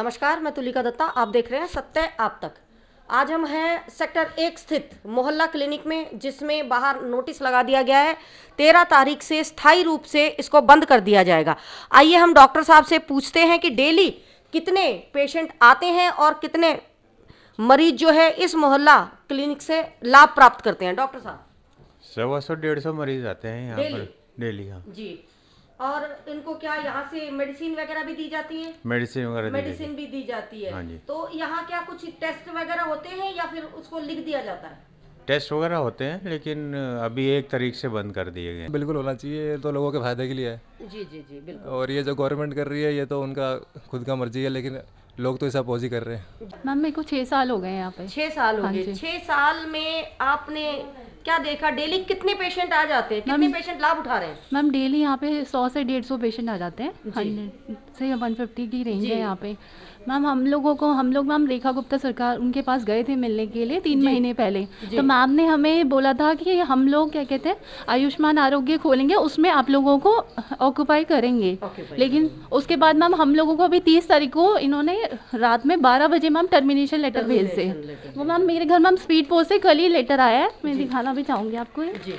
नमस्कार, मैं तुलिका दत्ता। आप देख रहे हैं सत्य आप तक। आज हम हैं सेक्टर 1 स्थित मोहल्ला क्लिनिक में, जिसमें बाहर नोटिस लगा दिया गया है 13 तारीख से स्थायी रूप से इसको बंद कर दिया जाएगा। आइए हम डॉक्टर साहब से पूछते हैं कि डेली कितने पेशेंट आते हैं और कितने मरीज जो है इस मोहल्ला क्लिनिक से लाभ प्राप्त करते हैं। डॉक्टर साहब, 100-150 मरीज आते हैं यहाँ पर डेली। हाँ जी। और इनको क्या यहाँ से मेडिसिन वगैरह भी दी जाती है? मेडिसिन भी दी जाती है। हाँ जी। तो यहाँ क्या कुछ टेस्ट वगैरह होते हैं या फिर उसको लिख दिया जाता है? टेस्ट वगैरह होते हैं, लेकिन अभी 1 तारीख से बंद कर दिए गए। बिल्कुल होना चाहिए, ये तो लोगों के फायदे के लिए है। जी जी जी बिल्कुल। और ये जो गवर्नमेंट कर रही है ये तो उनका खुद का मर्जी है, लेकिन लोग तो इसे अपोज ही कर रहे हैं। मैम मेरे को 6 साल हो गए यहाँ पे। 6 साल हो गए। 6 साल में आपने क्या देखा? डेली कितने पेशेंट आ जाते हैं, कितने पेशेंट लाभ उठा रहे हैं? मैम डेली यहाँ पे 100 से 150 पेशेंट आ जाते हैं। 100 से 150 की रेंज है यहाँ पे। मैम हम लोग मैम रेखा गुप्ता सरकार उनके पास गए थे मिलने के लिए 3 महीने पहले। तो मैम ने हमें बोला था कि हम लोग क्या कहते हैं आयुष्मान आरोग्य खोलेंगे, उसमें आप लोगों को ऑक्यूपाई करेंगे। लेकिन उसके बाद मैम हम लोगों को अभी 30 तारीख को इन्होंने रात में 12 बजे मैम टर्मिनेशन लेटर भेज से। वो मैम मेरे घर मैम स्पीड पोस्ट से कल ही लेटर आया है, मैं दिखाना भी चाहूँगी आपको। जी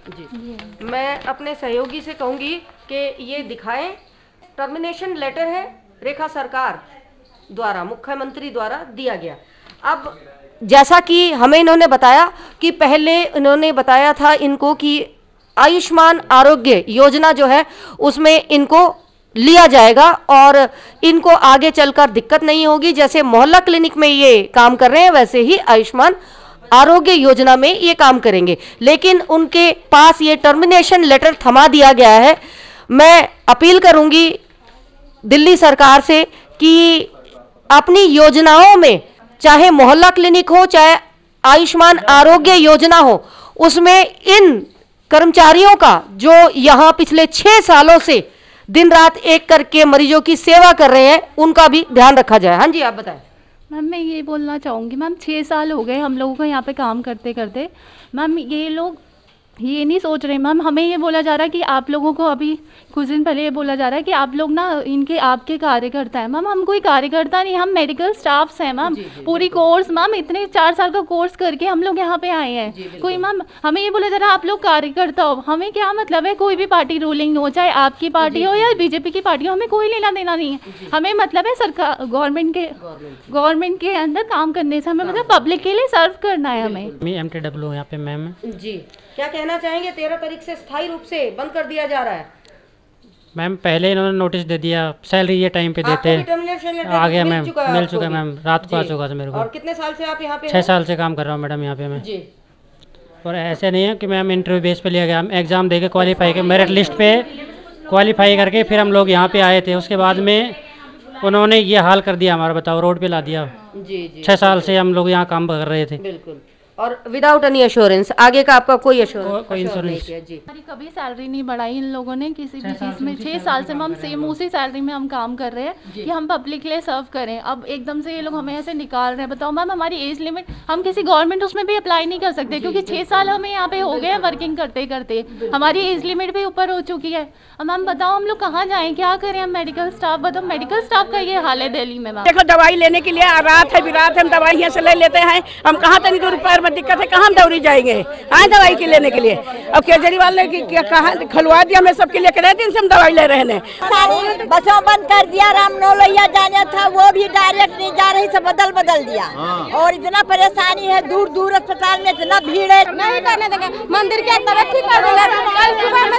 जी, मैं अपने सहयोगी से कहूँगी कि ये दिखाएं। टर्मिनेशन लेटर है रेखा सरकार द्वारा, मुख्यमंत्री द्वारा दिया गया। अब जैसा कि हमें इन्होंने बताया कि पहले इन्होंने बताया था इनको कि आयुष्मान आरोग्य योजना जो है उसमें इनको लिया जाएगा और इनको आगे चलकर दिक्कत नहीं होगी। जैसे मोहल्ला क्लिनिक में ये काम कर रहे हैं वैसे ही आयुष्मान आरोग्य योजना में ये काम करेंगे। लेकिन उनके पास ये टर्मिनेशन लेटर थमा दिया गया है। मैं अपील करूंगी दिल्ली सरकार से कि अपनी योजनाओं में, चाहे मोहल्ला क्लिनिक हो चाहे आयुष्मान आरोग्य योजना हो, उसमें इन कर्मचारियों का जो यहाँ पिछले 6 सालों से दिन रात एक करके मरीजों की सेवा कर रहे हैं उनका भी ध्यान रखा जाए। हाँ जी, आप बताएं। मैम मैं ये बोलना चाहूँगी मैम 6 साल हो गए हम लोगों को यहाँ पे काम करते करते। मैम ये लोग ये नहीं सोच रहे मैम, हमें ये बोला जा रहा है कि आप लोगों को अभी कुछ दिन पहले ये बोला जा रहा है कि आप लोग ना आपके कार्यकर्ता है। मैम हम कोई कार्यकर्ता नहीं, हम मेडिकल स्टाफ्स हैं मैम। पूरी कोर्स मैम इतने 4 साल का कोर्स करके हम लोग यहाँ पे आए हैं। कोई मैम हमें ये बोला जा रहा है आप लोग कार्यकर्ता हो। हमें क्या मतलब है, कोई भी पार्टी रूलिंग हो, चाहे आपकी पार्टी हो या बीजेपी की पार्टी हो, हमें कोई लेना देना नहीं है। हमें मतलब है सरकार गवर्नमेंट के अंदर काम करने से, हमें मतलब पब्लिक के लिए सर्व करना है। हमें MTW यहाँ पे मैम जी, क्या कहना चाहेंगे? 13 तारीख से स्थायी रूप से बंद कर दिया जा रहा है। मैम पहले इन्होंने नोटिस दे दिया, सैलरी ये टाइम पे देते हैं। आ गया मैम, मिल चुका मैम, रात को आ चुका था मेरे को। और कितने साल से आप यहाँ पे? 6 साल से काम कर रहा हूँ मैडम यहाँ पे मैं जी। और ऐसे नहीं है कि मैम इंटरव्यू बेस पे लिया गया, हम एग्ज़ाम दे के क्वालिफाई के मेरिट लिस्ट पे क्वालिफाई करके फिर हम लोग यहाँ पे आए थे। उसके बाद में उन्होंने ये हाल कर दिया हमारा, बताओ, रोड पे ला दिया। जी जी, 6 साल से हम लोग यहाँ काम कर रहे थे। बिल्कुल, और विदाउट एनी एश्योरेंस, आगे का आपका कोई एश्योरेंस कोई इंश्योरेंस जी। हमारी कभी सैलरी नहीं बढ़ाई इन लोगों ने किसी भी चीज़ में। 6 साल से हम सेम उसी सैलरी में हम काम कर रहे हैं कि हम पब्लिक के लिए सर्व करें। अब एकदम से ये लोग हमें ऐसे निकाल रहे हैं। बताओ मैम, हमारी एज लिमिट, हम किसी गवर्नमेंट उसमें भी अप्लाई नहीं कर सकते क्योंकि 6 साल हमें यहाँ पे हो गए वर्किंग करते करते, हमारी एज लिमिट भी ऊपर हो चुकी है। अब मैम बताओ हम लोग कहाँ जाएँ, क्या करें? हम मेडिकल स्टाफ, बताओ मेडिकल स्टाफ का ये हाल है दिल्ली में। मैम देखो, दवाई लेने के लिए रात है बिरात हम दवाई यहाँ से ले लेते हैं। हम कहाँ तक दूर पैर में दिक्कत है, कहाँ दौड़ी जाएंगे आए दवाई के लेने के लिए? अब केजरीवाल ने कहा खलवा दिया, मैं सबके लिए करे दिन से हम दवाई ले रहे हैं। बसों बंद कर दिया, रामनौलैया जाना था वो भी डायरेक्ट नहीं जा रही, सब बदल दिया। और इतना परेशानी है, दूर दूर अस्पताल में इतना भीड़ है, नहीं करने देंगे। मंदिर के तरफ ही कर देंगे। कल सुबह में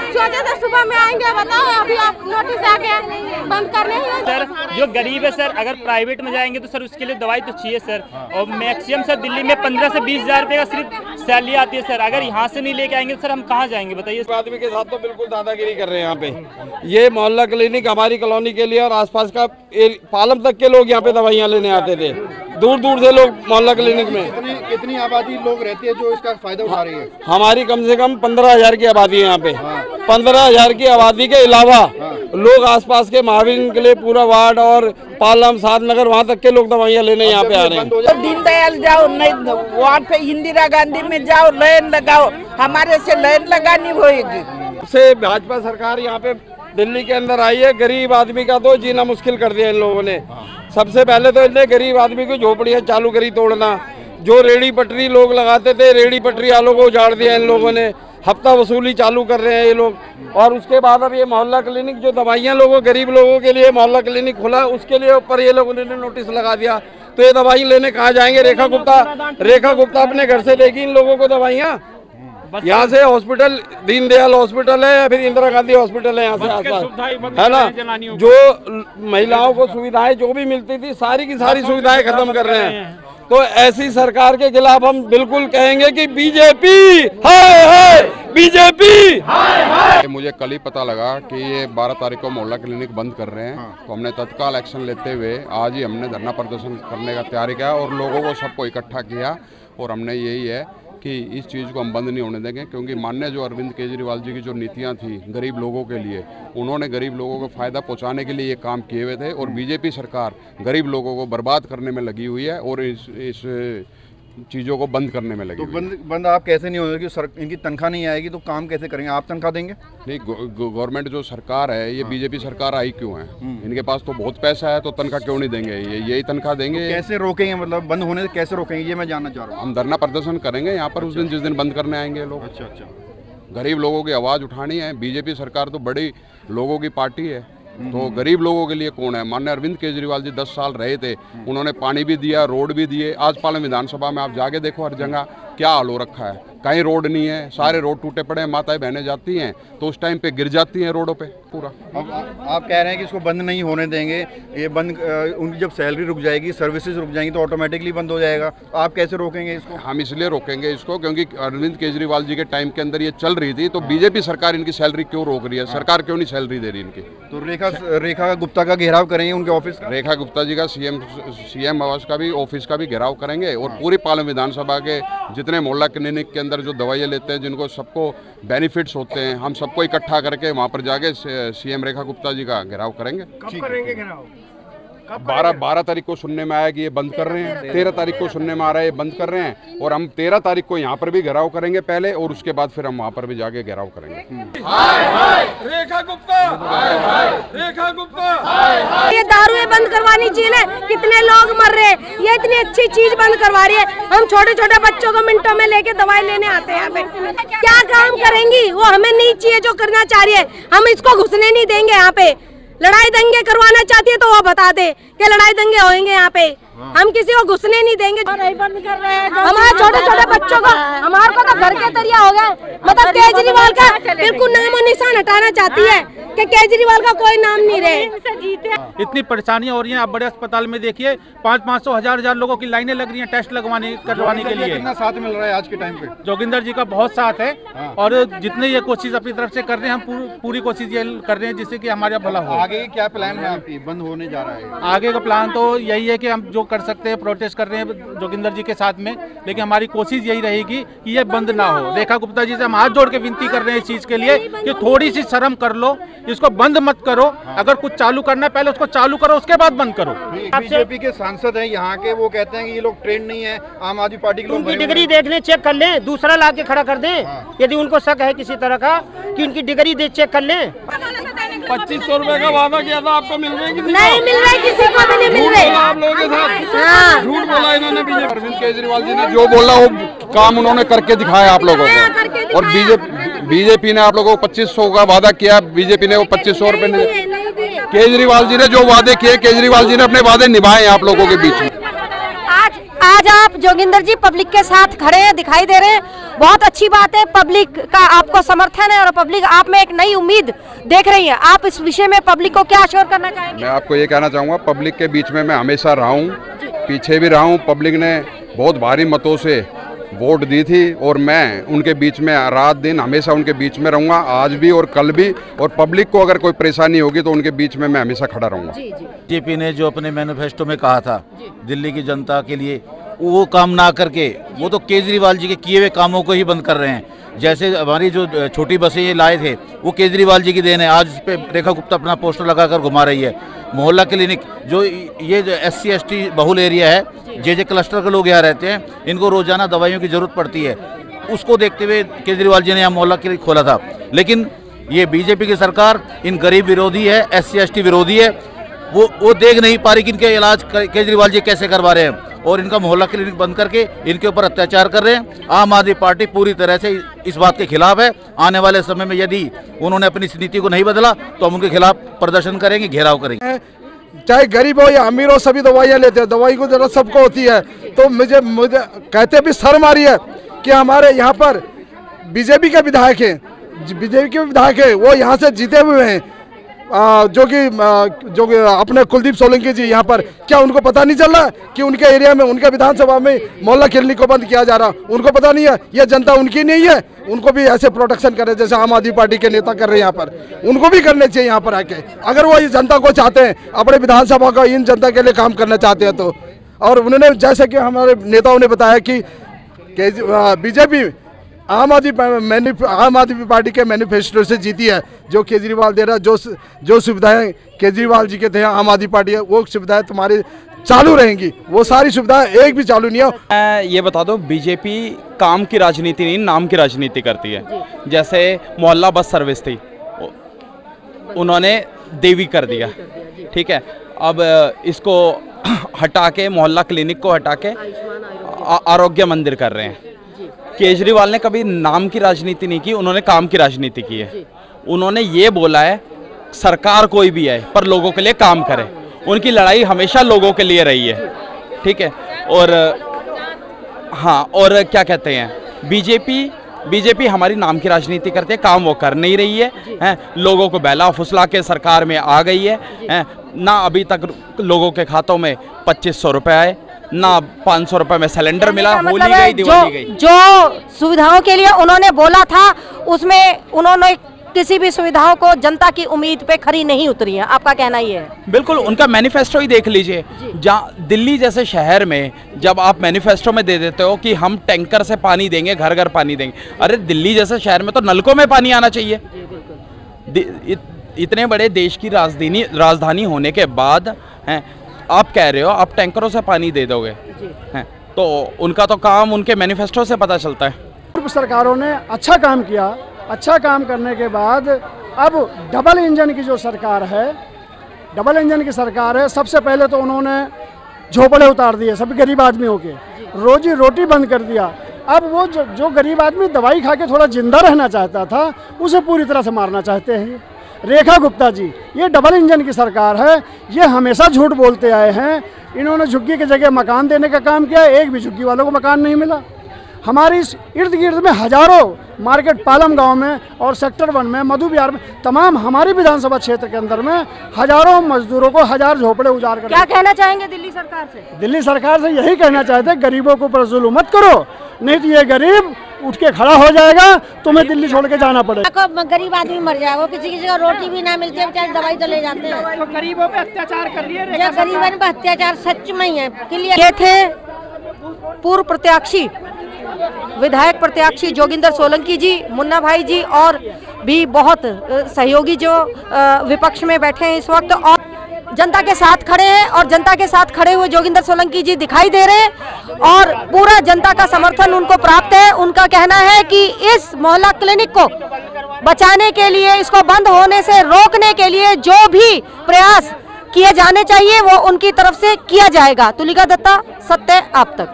सोचे थे सुबह में आएंगे, बताओ अभी आप नोटिस आ गया बंद करने। सर जो गरीब है सर, अगर प्राइवेट में जाएंगे तो सर उसके लिए दवाई तो चाहिए सर। और मैक्सिमम सर दिल्ली में 15 से 20 हज़ार रुपये का सिर्फ सैलरी आती है सर। अगर यहाँ से नहीं लेके आएंगे तो सर हम कहाँ जाएंगे बताइए? इस आदमी के साथ तो बिल्कुल दादागिरी कर रहे हैं यहाँ पे। ये मोहल्ला क्लिनिक हमारी कॉलोनी के लिए और आसपास का पालम तक के लोग यहाँ पे दवाइयाँ लेने आते थे, दूर दूर से लोग मोहल्ला क्लिनिक में। कितनी आबादी लोग रहती है जो इसका फायदा उठा रही है? हमारी कम से कम 15,000 की आबादी है यहाँ पे। 15,000 की आबादी के अलावा लोग आसपास के महावीर के लिए पूरा वार्ड और पालम साधनगर वहाँ तक के लोग दवाइयाँ लेने यहाँ पे आ रहे हैं। दीनदयाल जाओ, नहीं वार्ड पे इंदिरा गांधी में जाओ, लाइन लगाओ, हमारे से लाइन लगानी होगी। से भाजपा सरकार यहाँ पे दिल्ली के अंदर आई है, गरीब आदमी का तो जीना मुश्किल कर दिया इन लोगों ने। सबसे पहले तो इन्हें गरीब आदमी को झोपड़ियाँ चालू करी तोड़ना, जो रेड़ी पटरी लोग लगाते थे, रेड़ी पटरी वालों को उजाड़ दिया इन लोगों ने, हफ्ता वसूली चालू कर रहे हैं ये लोग। और उसके बाद अब ये मोहल्ला क्लिनिक जो दवाइयाँ लोगों गरीब लोगों के लिए मोहल्ला क्लिनिक खुला, उसके लिए ऊपर ये लोगों ने नोटिस लगा दिया। तो ये दवाई लेने कहाँ जाएंगे? रेखा गुप्ता अपने घर से देगी इन लोगों को दवाइयाँ। यहाँ से हॉस्पिटल दीनदयाल हॉस्पिटल है या फिर इंदिरा गांधी हॉस्पिटल है यहाँ से आसपास, है ना, जो महिलाओं को सुविधाएं जो भी मिलती थी सारी की सारी सुविधाएं खत्म कर रहे हैं। तो ऐसी सरकार के खिलाफ हम बिल्कुल कहेंगे कि बीजेपी हाय बीजेपी। मुझे कल ही पता लगा कि ये 12 तारीख को मोहल्ला क्लिनिक बंद कर रहे हैं। तो हमने तत्काल एक्शन लेते हुए आज ही हमने धरना प्रदर्शन करने का तैयारी किया और लोगों को सबको इकट्ठा किया। और हमने यही है कि इस चीज़ को हम बंद नहीं होने देंगे, क्योंकि माननीय जो अरविंद केजरीवाल जी की जो नीतियां थी गरीब लोगों के लिए, उन्होंने गरीब लोगों को फ़ायदा पहुंचाने के लिए ये काम किए हुए थे। और बीजेपी सरकार गरीब लोगों को बर्बाद करने में लगी हुई है और इस चीज़ों को बंद करने में लगी। तो बंद आप कैसे नहीं होगा कि इनकी तनख्वाह नहीं आएगी तो काम कैसे करेंगे? आप तनख्वाह देंगे? नहीं, गवर्नमेंट जो सरकार है ये बीजेपी सरकार आई क्यों है? इनके पास तो बहुत पैसा है, तो तनख्वाह क्यों नहीं देंगे? यही तनख्वाह देंगे। तो कैसे रोकेंगे, मतलब बंद होने से कैसे रोकेंगे, ये मैं जानना चाह रहा हूँ। हम धरना प्रदर्शन करेंगे यहाँ पर उस दिन जिस दिन बंद करने आएंगे लोग। अच्छा। गरीब लोगों की आवाज़ उठानी है। बीजेपी सरकार तो बड़ी लोगों की पार्टी है, तो गरीब लोगों के लिए कौन है? माननीय अरविंद केजरीवाल जी 10 साल रहे थे, उन्होंने पानी भी दिया, रोड भी दिए। आज पालम विधानसभा में आप जाके देखो, हर जगह क्या हाल हो रखा है, कहीं रोड नहीं है, सारे रोड टूटे पड़े हैं। माताएं बहनें जाती हैं तो उस टाइम पे गिर जाती हैं रोडों पे पूरा। अब आप कह रहे हैं कि इसको बंद नहीं होने देंगे, ये बंद उनकी जब सैलरी रुक जाएगी, सर्विसेज रुक जाएंगी तो ऑटोमेटिकली बंद हो जाएगा। आप कैसे रोकेंगे इसको? हम इसलिए रोकेंगे इसको क्योंकि अरविंद केजरीवाल जी के टाइम के अंदर ये चल रही थी, तो बीजेपी सरकार इनकी सैलरी क्यों रोक रही है? सरकार क्यों नहीं सैलरी दे रही इनकी? तो रेखा गुप्ता का घेराव करेंगे उनके ऑफिस का? रेखा गुप्ता जी का सीएम आवास का भी, ऑफिस का भी घेराव करेंगे। और पूरी पालम विधानसभा के जितने मोहल्ला क्लिनिक के अंदर जो दवाइयाँ लेते हैं, जिनको सबको बेनिफिट्स होते हैं, हम सबको इकट्ठा करके वहाँ पर जाके सीएम रेखा गुप्ता जी का घेराव करेंगे। कब करेंगे घेराव? 12 तारीख को सुनने में आया कि ये बंद कर रहे हैं, 13 तारीख को सुनने में आ रहा है ये बंद कर रहे हैं, और हम 13 तारीख को यहाँ पर भी घेराव करेंगे पहले, और उसके बाद फिर हम वहाँ पर भी जाके घेराव करेंगे। रेखा गुप्ता, रेखा गुप्ता। ये दारू बंद करवानी चाहिए। कितने लोग मर रहे हैं, ये इतनी अच्छी चीज बंद करवा रही है। हम छोटे छोटे बच्चों को मिनटों में लेके दवाई लेने आते हैं यहाँ पे। क्या काम करेंगी वो? हमें नहीं चाहिए जो करना चाह रही है, हम इसको घुसने नहीं देंगे यहाँ पे। लड़ाई दंगे करवाना चाहती है तो वो बता दे कि लड़ाई दंगे होंगे यहाँ पे। हम किसी को घुसने नहीं देंगे। बंद कर रहे हैं हमारे छोटे छोटे बच्चों को, हमारे को तो घर के तरिया हो गए। मतलब केजरीवाल का बिल्कुल नाम और निशान हटाना चाहती है कि केजरीवाल का कोई नाम नहीं रहे। इतनी परेशानियां हो रही हैं। आप बड़े अस्पताल में देखिए, 500 हजार लोगों की लाइनें लग रही हैं टेस्ट करवाने के लिए। कितना साथ मिल रहा है आज के टाइम पे? जोगिंदर जी का बहुत साथ है, और जितने ये कोशिश अपनी तरफ से कर रहे हैं, हम पूरी कोशिश ये कर रहे हैं जिससे कि हमारा भला हो। आगे क्या प्लान है आपकी? बंद होने जा रहा है आगे का प्लान तो यही है कि हम जो कर सकते हैं प्रोटेस्ट कर रहे हैं जोगिंदर जी के साथ में, लेकिन हमारी कोशिश यही रहेगी कि ये बंद ना हो। रेखा गुप्ता जी से हम हाथ जोड़ के विनती कर रहे हैं इस चीज के लिए कि थोड़ी सी शर्म कर लो, इसको बंद मत करो। अगर कुछ चालू करना है पहले उसको चालू करो, उसके बाद बंद करो। बीजेपी के सांसद हैं यहाँ के, वो कहते हैं कि ये लोग ट्रेंड नहीं है, आम आदमी पार्टी के लोग। उनकी डिग्री देख लें, चेक कर लें, दूसरा ला के खड़ा कर दें। यदि उनको शक है किसी तरह का कि उनकी डिग्री दे, चेक कर लें। 2500 रुपए का वादा किया था, आपको मिल रहे? नहीं मिल रहे, किसी को भी नहीं मिल रहे। आप लोगों के साथ झूठ बोला इन्होंने। अरविंद केजरीवाल जी ने जो बोला वो काम उन्होंने करके दिखाया आप लोगों को। और बीजेपी ने आप लोगों को 2500 का वादा किया, बीजेपी ने वो 2500 रुपए ने। केजरीवाल जी ने जो वादे किए, केजरीवाल जी ने अपने वादे निभाए आप लोगों के बीच में। आज आप जोगिंदर जी पब्लिक के साथ खड़े हैं, दिखाई दे रहे हैं, बहुत अच्छी बात है। पब्लिक का आपको समर्थन है और पब्लिक आप में एक नई उम्मीद देख रही है। आप इस विषय में पब्लिक को क्या अश्योर करना चाहेंगे? मैं आपको ये कहना चाहूँगा, पब्लिक के बीच में मैं हमेशा रहा हूँ, पीछे भी रहा हूँ। पब्लिक ने बहुत भारी मतों से वोट दी थी और मैं उनके बीच में रात दिन हमेशा उनके बीच में रहूँगा, आज भी और कल भी। और पब्लिक को अगर कोई परेशानी होगी तो उनके बीच में मैं हमेशा खड़ा रहूँगा। बीजेपी ने जो अपने मैनिफेस्टो में कहा था दिल्ली की जनता के लिए, वो काम ना करके वो तो केजरीवाल जी के किए हुए कामों को ही बंद कर रहे हैं। जैसे हमारी जो छोटी बसें ये लाए थे वो केजरीवाल जी की देन है। आज इस पे रेखा गुप्ता अपना पोस्टर लगाकर घुमा रही है। मोहल्ला क्लिनिक जो ये SC ST बहुल एरिया है, जे क्लस्टर के लोग यहाँ रहते हैं, इनको रोजाना दवाइयों की जरूरत पड़ती है। उसको देखते हुए केजरीवाल जी ने यहाँ मोहल्ला क्लिनिक खोला था। लेकिन ये बीजेपी की सरकार इन गरीब विरोधी है, SC ST विरोधी है। वो देख नहीं पा रही कि इनके इलाज केजरीवाल जी कैसे करवा रहे हैं और इनका मोहल्ला क्लिनिक बंद करके इनके ऊपर अत्याचार कर रहे हैं। आम आदमी पार्टी पूरी तरह से इस बात के खिलाफ है। आने वाले समय में यदि उन्होंने अपनी नीति को नहीं बदला तो हम उनके खिलाफ प्रदर्शन करेंगे, घेराव करेंगे। चाहे गरीब हो या अमीर हो, सभी दवाइयाँ लेते हैं। दवाई को जरूरत सबको होती है। तो मुझे कहते भी शर्म आ रही है कि हमारे यहाँ पर बीजेपी के विधायक हैं, वो यहाँ से जीते हुए हैं, जो कि अपने कुलदीप सोलंकी जी यहाँ पर, क्या उनको पता नहीं चल रहा कि उनके एरिया में, उनके विधानसभा में मोहल्ला क्लिनिक को बंद किया जा रहा? उनको पता नहीं है? ये जनता उनकी नहीं है? उनको भी ऐसे प्रोटेक्शन करे जैसे आम आदमी पार्टी के नेता कर रहे हैं यहाँ पर, उनको भी करने चाहिए यहाँ पर आके, अगर वो इस जनता को चाहते हैं, अपने विधानसभा को इन जनता के लिए काम करना चाहते हैं तो। और उन्होंने जैसे कि हमारे नेताओं ने बताया कि बीजेपी आम आदमी पार्टी के मैनिफेस्टो से जीती है। जो केजरीवाल दे रहा, जो सुविधाएं केजरीवाल जी के थे आम आदमी पार्टी है, वो सुविधाएं तुम्हारी चालू रहेंगी। वो सारी सुविधाएं एक भी चालू नहीं है। मैं ये बता दो, बीजेपी काम की राजनीति नहीं, नाम की राजनीति करती है। जैसे मोहल्ला बस सर्विस थी, उन्होंने देवी कर दिया, ठीक है। अब इसको हटा के, मोहल्ला क्लिनिक को हटा के आरोग्य मंदिर कर रहे हैं। केजरीवाल ने कभी नाम की राजनीति नहीं की, उन्होंने काम की राजनीति की है। उन्होंने ये बोला है सरकार कोई भी है पर लोगों के लिए काम करे। उनकी लड़ाई हमेशा लोगों के लिए रही है, ठीक है। और हाँ, और क्या कहते हैं, बीजेपी हमारी नाम की राजनीति करते हैं, काम वो कर नहीं रही है, लोगों को बहला फुसला के सरकार में आ गई है, ना अभी तक लोगों के खातों में 2500 रुपये आए, ना 500 रुपए में सिलेंडर मिला। होली गई, दिवाली गई। जो सुविधाओं के लिए उन्होंने बोला था, उसमें उन्होंने किसी भी सुविधाओं को जनता की उम्मीद पे खरी नहीं उतरी है। आपका कहना ये है? बिल्कुल, उनका मैनिफेस्टो ही देख लीजिए। जहाँ दिल्ली जैसे शहर में जब आप मैनिफेस्टो में दे देते हो कि हम टैंकर से पानी देंगे, घर घर पानी देंगे, अरे दिल्ली जैसे शहर में तो नलकों में पानी आना चाहिए। इतने बड़े देश की राजधानी होने के बाद हैं, आप कह रहे हो आप टैंकरों से पानी दे दोगे, हैं, तो उनका तो काम उनके मैनिफेस्टो से पता चलता है। पूर्व सरकारों ने अच्छा काम किया। अच्छा काम करने के बाद अब डबल इंजन की जो सरकार है, डबल इंजन की सरकार है, सबसे पहले तो उन्होंने झोपड़े उतार दिए सभी गरीब आदमियों के, रोजी रोटी बंद कर दिया। अब वो जो गरीब आदमी दवाई खा के थोड़ा जिंदा रहना चाहता था, उसे पूरी तरह से मारना चाहते हैं। रेखा गुप्ता जी, ये डबल इंजन की सरकार है, ये हमेशा झूठ बोलते आए हैं। इन्होंने झुग्गी की जगह मकान देने का काम किया, एक भी झुग्गी वालों को मकान नहीं मिला। हमारी इस इर्द गिर्द में हजारों मार्केट, पालम गांव में और सेक्टर 1 में, मधु विहार में, तमाम हमारी विधानसभा क्षेत्र के अंदर में हजारों मजदूरों को 1000 झोपड़े उजाड़ कर। क्या कहना चाहेंगे दिल्ली सरकार से? दिल्ली सरकार से यही कहना चाहते हैं, गरीबों के ऊपर जुल्म मत करो, नहीं तो ये गरीब उठ के खड़ा हो जाएगा, तुम्हें दिल्ली छोड़ के जाना पड़ेगा। गरीब आदमी मर जाएगा, वो किसी किसी को रोटी भी ना मिलती है, बेचारे दवाई तो ले जाते हैं। तो गरीबों पे अत्याचार कर रही है। गरीबों पे अत्याचार सच में ही है। ये थे पूर्व प्रत्याशी, विधायक प्रत्याशी जोगिंदर सोलंकी जी, मुन्ना भाई जी और भी बहुत सहयोगी जो विपक्ष में बैठे हैं इस वक्त और जनता के साथ खड़े हैं। और जनता के साथ खड़े हुए जोगिंदर सोलंकी जी दिखाई दे रहे हैं और पूरा जनता का समर्थन उनको प्राप्त है। उनका कहना है कि इस मोहल्ला क्लिनिक को बचाने के लिए, इसको बंद होने से रोकने के लिए जो भी प्रयास किए जाने चाहिए वो उनकी तरफ से किया जाएगा। तुलिका दत्ता, सत्य आप तक।